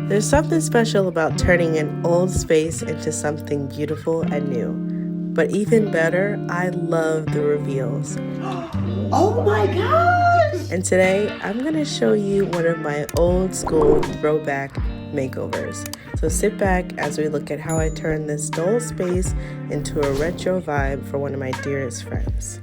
There's something special about turning an old space into something beautiful and new. But even better, I love the reveals. Oh my gosh! And today, I'm gonna show you one of my old school throwback makeovers. So sit back as we look at how I turned this dull space into a retro vibe for one of my dearest friends.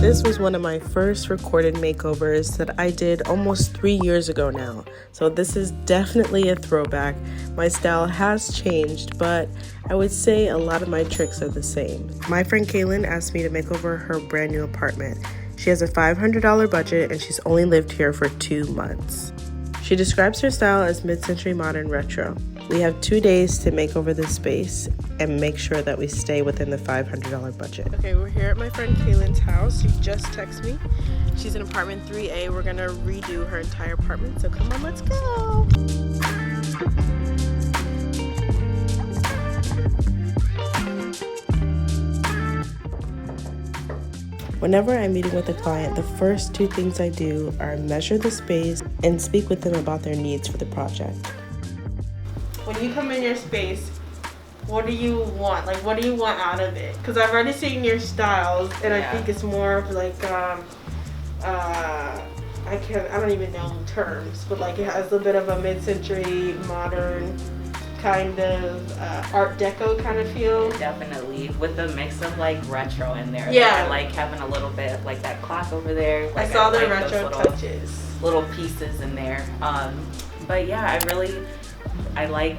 This was one of my first recorded makeovers that I did almost 3 years ago now. So this is definitely a throwback. My style has changed, but I would say a lot of my tricks are the same. My friend Kaylin asked me to make over her brand new apartment. She has a $500 budget and she's only lived here for 2 months. She describes her style as mid-century modern retro. We have 2 days to make over this space and make sure that we stay within the $500 budget. Okay, we're here at my friend Kaylin's house. She just texted me. She's in apartment 3A. We're gonna redo her entire apartment, so come on, let's go. Whenever I'm meeting with a client, the first 2 things I do are measure the space and speak with them about their needs for the project. When you come in your space, what do you want? Like, what do you want out of it? Because I've already seen your styles, and I think it's more of like, I don't even know terms, but like it has a bit of a mid-century modern kind of Art Deco kind of feel. Definitely, with a mix of like retro in there. Yeah. Like, I like having a little bit like that clock over there. Like, I saw the like retro touches. Little pieces in there. But yeah, I like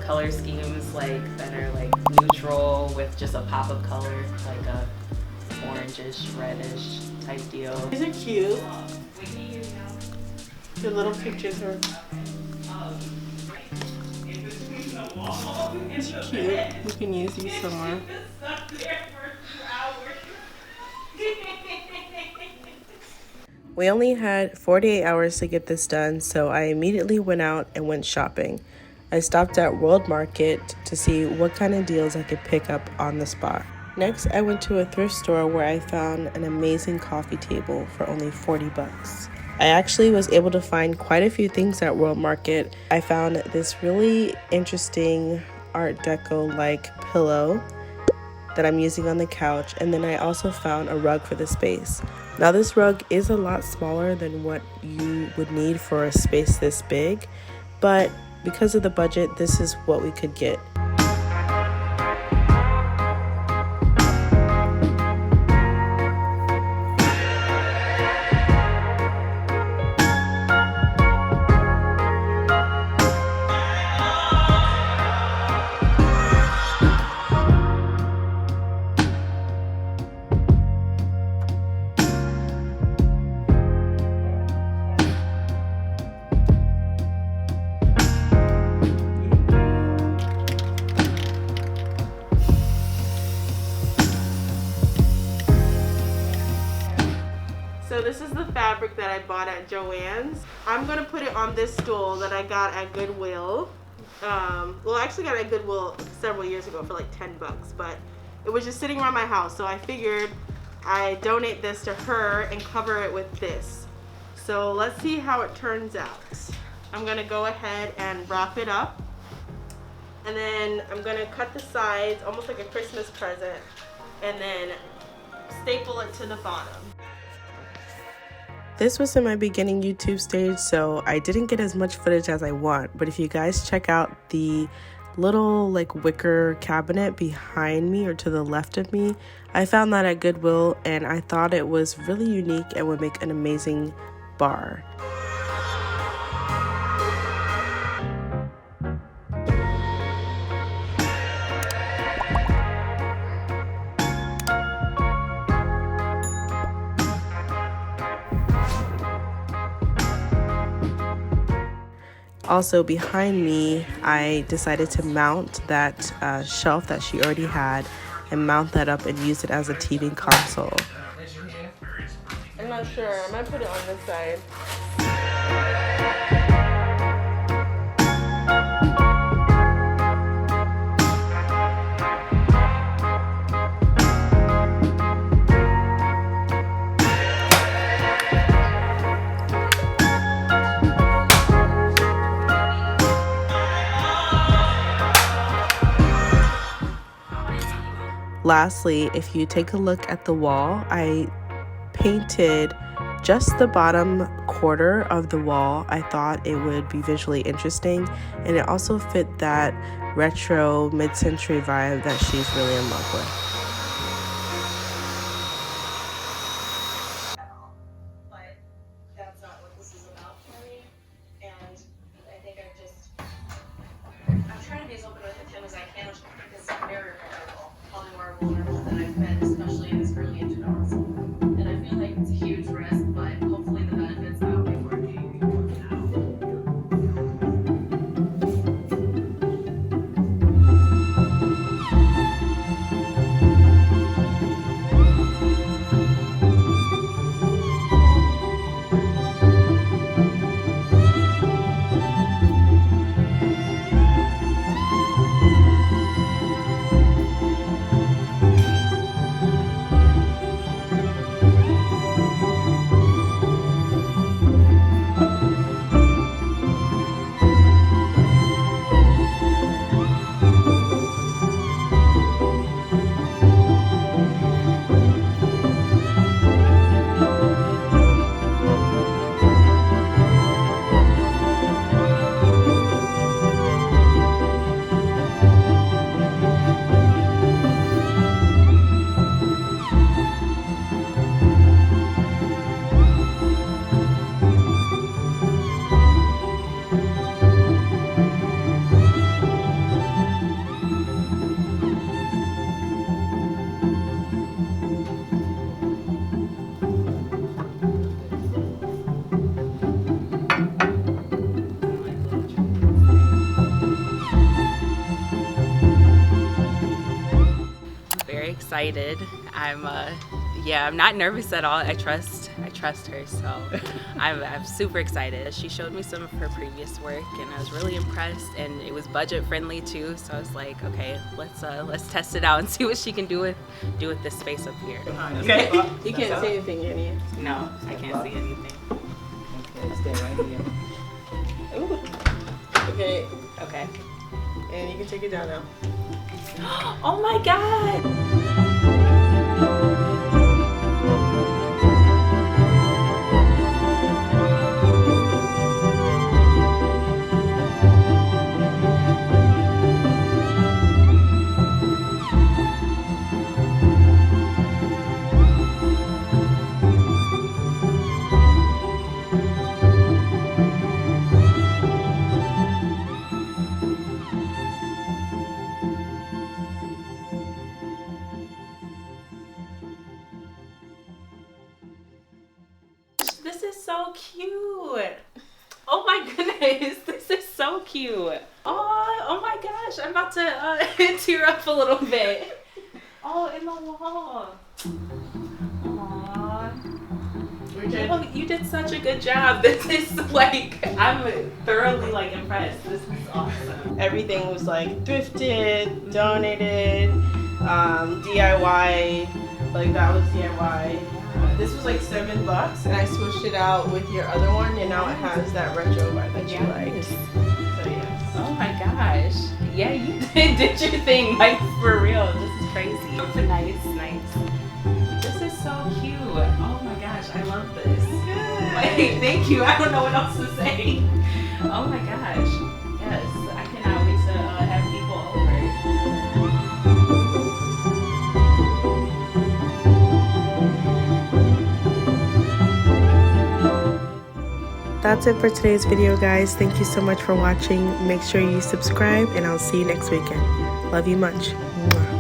color schemes like that are like neutral with just a pop of color, like a orangish, reddish type deal. These are cute. The little pictures are it's cute. You can use these somewhere. We only had 48 hours to get this done, so I immediately went out and went shopping. I stopped at World Market to see what kind of deals I could pick up on the spot. Next, I went to a thrift store where I found an amazing coffee table for only 40 bucks. I actually was able to find quite a few things at World Market. I found this really interesting Art Deco-like pillow that I'm using on the couch, and then I also found a rug for the space. Now this rug is a lot smaller than what you would need for a space this big, but because of the budget, this is what we could get. So this is the fabric that I bought at Joann's. I'm gonna put it on this stool that I got at Goodwill. Well, I actually got it at Goodwill several years ago for like 10 bucks, but it was just sitting around my house. So I figured I'd donate this to her and cover it with this. So let's see how it turns out. I'm gonna go ahead and wrap it up. And then I'm gonna cut the sides, almost like a Christmas present, and then staple it to the bottom. This was in my beginning YouTube stage, so I didn't get as much footage as I want, but if you guys check out the little like wicker cabinet behind me or to the left of me, I found that at Goodwill and I thought it was really unique and would make an amazing bar. Also behind me, I decided to mount that shelf that she already had and mount that up and use it as a TV console. I'm not sure. I might put it on this side. Lastly, if you take a look at the wall, I painted just the bottom quarter of the wall. I thought it would be visually interesting, and it also fit that retro mid-century vibe that she's really in love with. But that's not what this is about for me, and I think I'm trying to be as open with him as I can, which is very vulnerable, probably more vulnerable than I've been, especially in this early intercourse. And I feel like it's a huge risk, but hopefully the benefits outweigh for me. Very excited. I'm not nervous at all. I trust her, so I'm super excited. She showed me some of her previous work, and I was really impressed. And it was budget friendly too, so I was like, okay, let's test it out and see what she can do with this space up here. Okay. You can't see anything, can you? No, I can't see anything. Okay, stay right here. Ooh. Okay. Okay. And you can take it down now. Oh my God! This is so cute. Oh my goodness, this is so cute. Oh my gosh, I'm about to tear up a little bit. Oh, in the wall. Aww. Oh, you did such a good job. This is like, I'm thoroughly like impressed. This is awesome. Everything was like thrifted, donated, DIY. Like that was DIY. This was like $7, and I switched it out with your other one, and now it has that retro vibe that you like. So yes. Oh my gosh. Yeah, you did your thing, like for real. This is crazy. Nice. This is so cute. Oh my gosh, I love this. Good. Like, thank you. I don't know what else to say. Oh my gosh. Yes, I cannot wait to have people over. That's it for today's video, guys. Thank you so much for watching. Make sure you subscribe, and I'll see you next weekend. Love you much. Mwah.